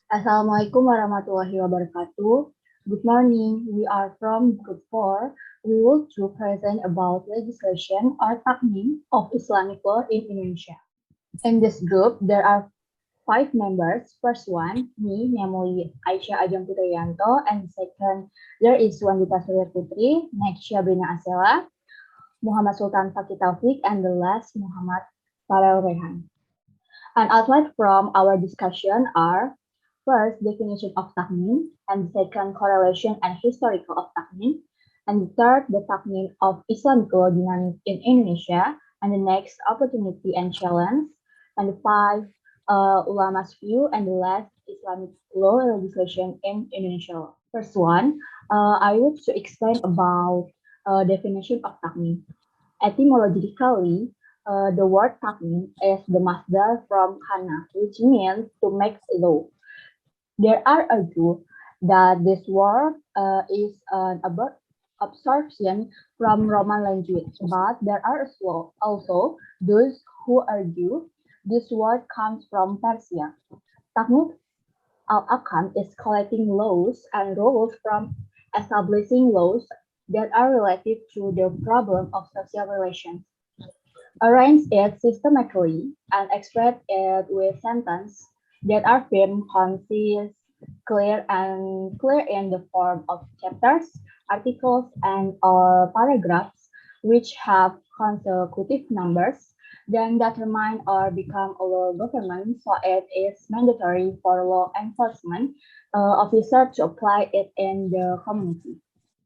Assalamualaikum warahmatullahi wabarakatuh. Good morning. We are from Group 4. We will to present about legislation or takmin of Islamic law in Indonesia. In this group, there are 5 members. First one, me, namely Aisyah Ajam Putrianto, and second, there is Wandita Surya Putri, next Syabrina Asela, Muhammad Sultan Fakih Taufik, and the last Muhammad Farel Rehan. And outline from our discussion are first, definition of takmin, and second, correlation and historical of takmin, and third, the takmin of Islamic law dynamic in Indonesia, and the next, opportunity and challenge, and five, ulama's view, and the last, Islamic law legislation in Indonesia. First one, I would to explain about definition of takmin. Etymologically, the word takmin is the masdar from kana, which means to make law. There are argue that this word is an absorption from Roman language, but there are also those who argue this word comes from Persia. Takmid al-Akam is collecting laws and rules from establishing laws that are related to the problem of social relations. Arrange it systematically and express it with sentences that are firm, concise, clear in the form of chapters, articles, and or paragraphs, which have consecutive numbers, then determine or become a law government, so it is mandatory for law enforcement officer to apply it in the community.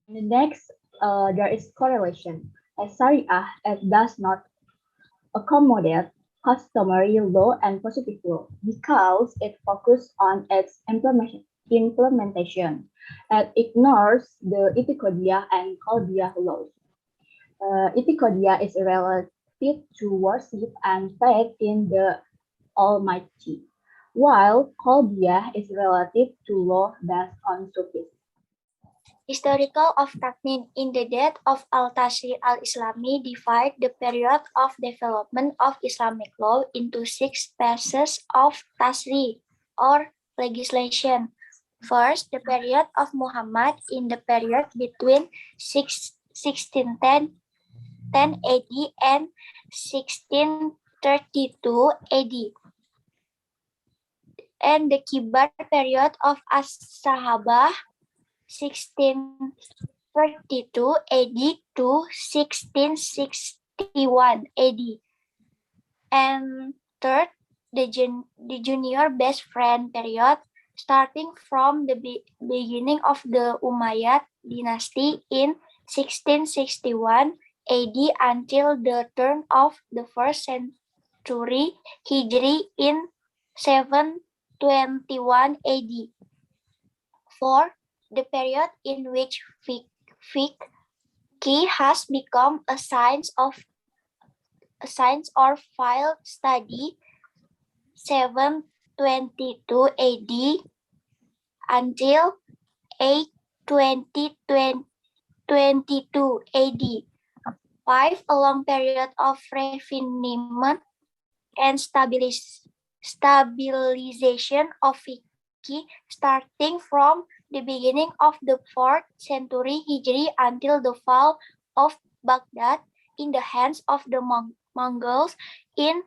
And the next, there is correlation. As Sharia, it does not accommodate customary law and positive law because it focuses on its implementation and ignores the Itiqadiyah and Qalbiyah laws. Itiqadiyah is related to worship and faith in the Almighty, while Qalbiyah is related to law based on Sufis. Historical of Takmin in the death of Al-Tashri al-Islami divide the period of development of Islamic law into 6 phases of Tashri or legislation. First, the period of Muhammad in the period between 1610 AD and 1632 AD. And the Kibar period of As-Sahabah 1632 AD to 1661 AD. And third, the junior best friend period starting from the beginning of the Umayyad dynasty in 1661 AD until the turn of the first century Hijri in 721 AD. Four, the period in which fiqh has become a science or field study, 722 AD until 822 AD. 5, a long period of refinement and stabilization of fiqh starting from the beginning of the 4th century Hijri until the fall of Baghdad in the hands of the Mongols in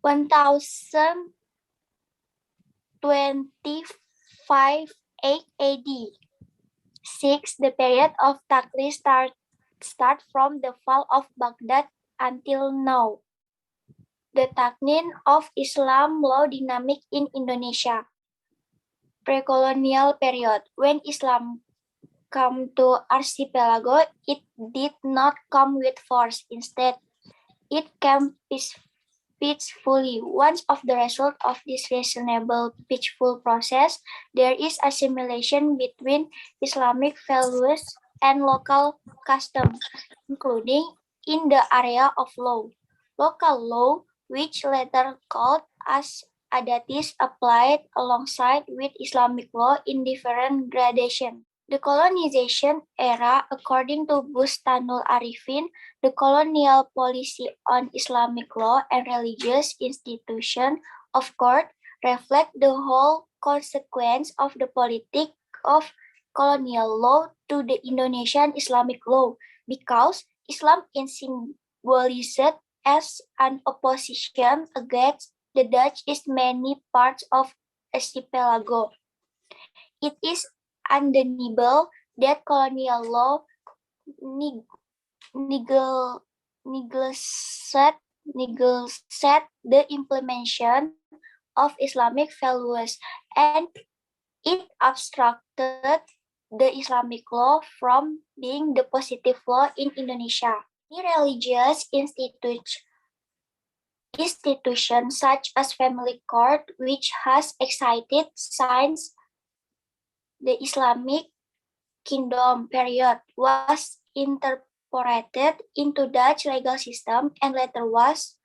1025 AD. 6. The period of Taklid start from the fall of Baghdad until now. The Takmin of Islam law dynamic in Indonesia. Pre-colonial period. When Islam came to archipelago, it did not come with force. Instead, it came peacefully. One of the results of this reasonable, peaceful process, there is assimilation between Islamic values and local customs, including in the area of law. Local law, which later called as Adatis, applied alongside with Islamic law in different gradation. The colonization era, according to Bustanul Arifin, the colonial policy on Islamic law and religious institution of court, reflect the whole consequence of the politic of colonial law to the Indonesian Islamic law, because Islam is symbolized as an opposition against the Dutch East many parts of archipelago. It is undeniable that colonial law neglected the implementation of Islamic values, and it obstructed the Islamic law from being the positive law in Indonesia. Many religious institutions such as family court, which has excited since the Islamic Kingdom period, was incorporated into Dutch legal system and later was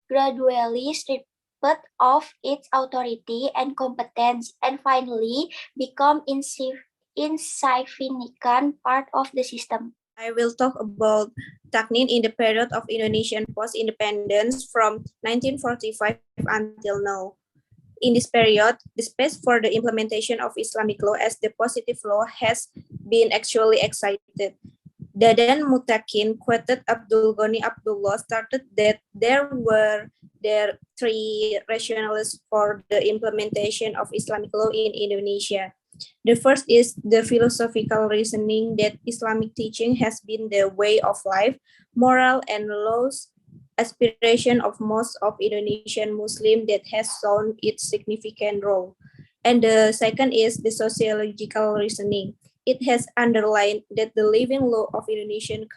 gradually stripped of its authority and competence, and finally become insignificant part of the system. I will talk about Taknin in the period of Indonesian post-independence from 1945 until now. In this period, the space for the implementation of Islamic law as the positive law has been actually excited. Dadan Mutakin quoted Abdul Ghani Abdullah stated that there were three rationales for the implementation of Islamic law in Indonesia. The first is the philosophical reasoning that Islamic teaching has been the way of life, moral and laws aspiration of most of Indonesian Muslim that has shown its significant role. And the second is the sociological reasoning. It has underlined that the living law of Indonesian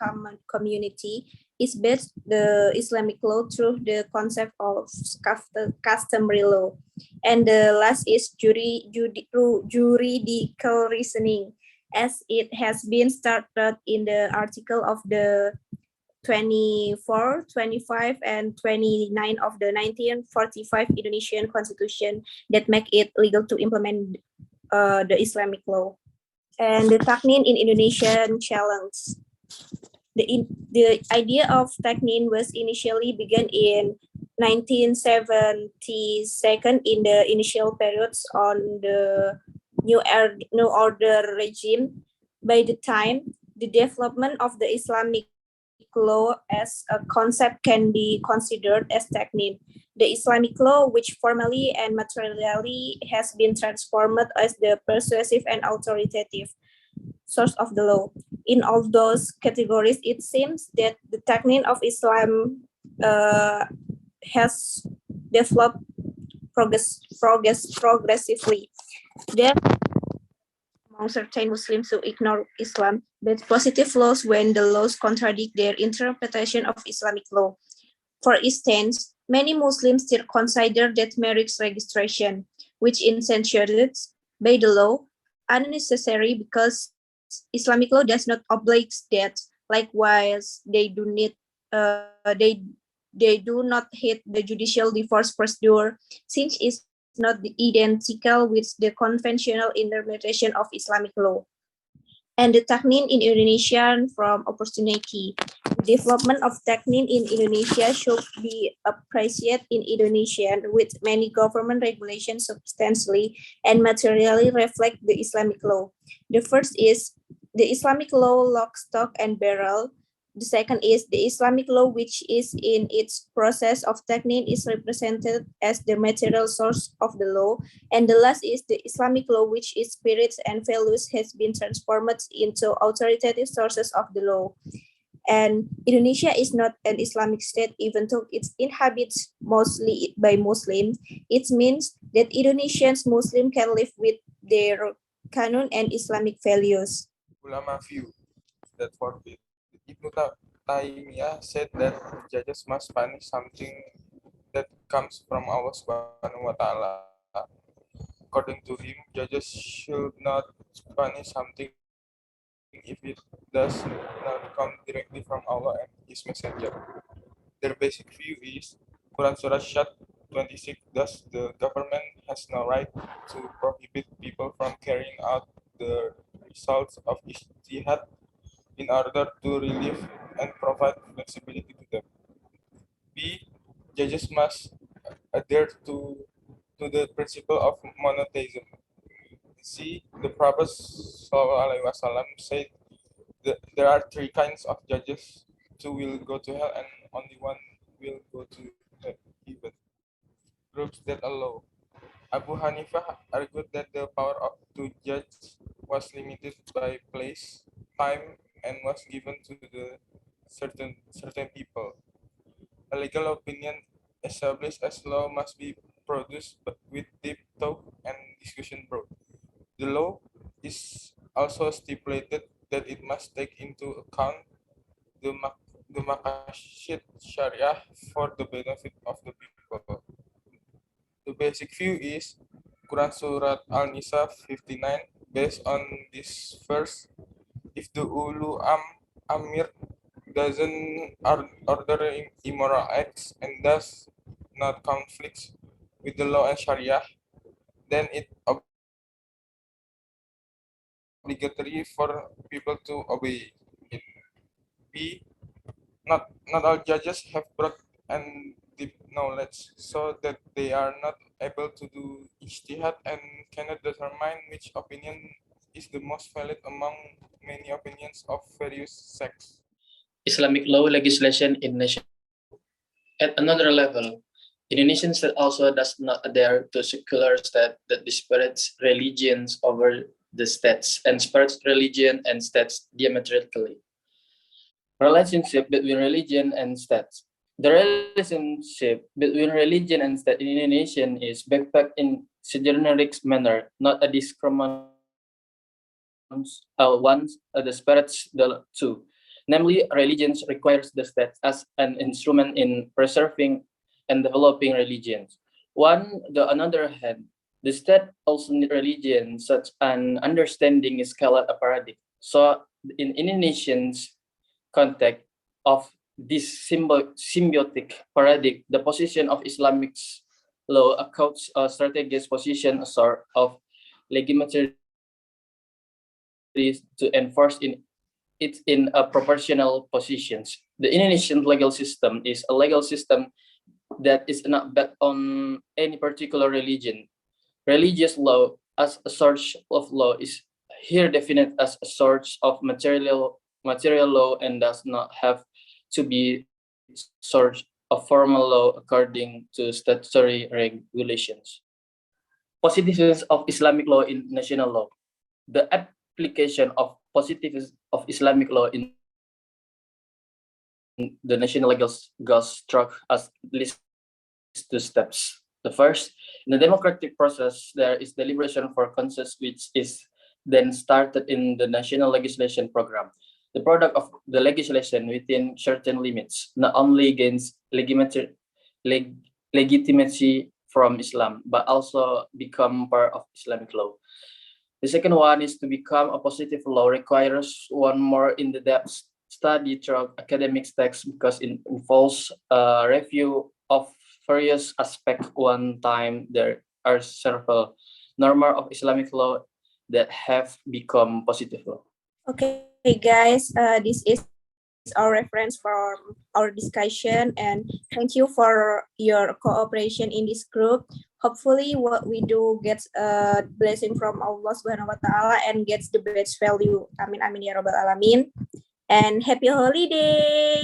community is based the Islamic law through the concept of customary law. And the last is juridical reasoning, as it has been started in the article of the 24, 25, and 29 of the 1945 Indonesian Constitution that make it legal to implement the Islamic law. And the Taknin in Indonesian challenge. The idea of Taknin was initially began in 1972 in the initial periods on the New Order regime. By the time, the development of the Islamic law as a concept can be considered as Taknin. The Islamic law, which formally and materially has been transformed as the persuasive and authoritative source of the law. In all those categories, it seems that the Taknin of Islam has developed progressively. There among certain Muslims who ignore Islam, but positive laws when the laws contradict their interpretation of Islamic law. For instance, many Muslims still consider that marriage registration, which is censured by the law, unnecessary because Islamic law does not oblige that. Likewise, they do not hit the judicial divorce procedure, since it's not identical with the conventional interpretation of Islamic law. And the Taknin in Indonesia from opportunity. The development of Taknin in Indonesia should be appreciated in Indonesia, with many government regulations substantially and materially reflect the Islamic law. The first is the Islamic law, lock, stock, and barrel. The second is the Islamic law, which is in its process of Taknin is represented as the material source of the law. And the last is the Islamic law, which its spirits and values has been transformed into authoritative sources of the law. And Indonesia is not an Islamic state, even though it's inhabited mostly by Muslims. It means that Indonesians Muslim can live with their Kanun and Islamic values. Ulama view that forbid. Ibn Taymiyah said that judges must punish something that comes from Allah Subhanahu wa Ta'ala. According to him, judges should not punish something if it does not come directly from Allah and His Messenger. Their basic view is Quran Surah Shad 26, thus the government has no right to prohibit people from carrying out the results of ijtihad in order to relieve and provide flexibility to them. B. Judges must adhere to to the principle of monotheism. See, the Prophet ﷺ said that there are three kinds of judges. Two will go to hell and only one will go to heaven. Groups that allow. Abu Hanifah argued that the power to judge was limited by place, time, and was given to the certain people. A legal opinion established as law must be produced with deep thought and discussion broad. The law is also stipulated that it must take into account the maqasid Sharia for the benefit of the people. The basic view is Quran Surat Al-Nisa 59. Based on this verse, if the Amir doesn't order immoral acts and does not conflicts with the law and Sharia, then it obligatory for people to obey it. B. Not all judges have broad and deep knowledge, so that they are not able to do ijtihad and cannot determine which opinion is the most valid among many opinions of various sects. Islamic law legislation in nation. At another level, Indonesian state also does not adhere to secular state that disparates religions over the states and separates religion and states diametrically. Relationship between religion and states. The relationship between religion and state in Indonesian is backpacked in a generic manner, not a discriminant one disparates the two. Namely, religions requires the state as an instrument in preserving and developing religions. On the other hand, the state also need religion, such an understanding is called a paradigm. So, in Indonesian's context of this symbiotic paradigm, the position of Islamic law accounts a strategic position, a sort of legitimacy to enforce it in a proportional positions. The Indonesian legal system is a legal system that is not based on any particular religion. Religious law as a source of law is here defined as a source of material law and does not have to be source of formal law according to statutory regulations. Positivism of Islamic law in national law. The application of positivism of Islamic law in the national legal goes struck as least two steps. The first, in the democratic process, there is deliberation for consensus, which is then started in the national legislation program. The product of the legislation within certain limits not only gains legitimacy from Islam, but also become part of Islamic law. The second one is to become a positive law requires one more in-depth study through academic texts because it involves a review of various aspects. One time there are several norms of Islamic law that have become positive law. Okay, guys, this is our reference for our discussion, and thank you for your cooperation in this group. Hopefully what we do gets a blessing from Allah Subhanahu wa Ta'ala and gets the best value. Amin amin ya rabbal alamin. And happy holiday.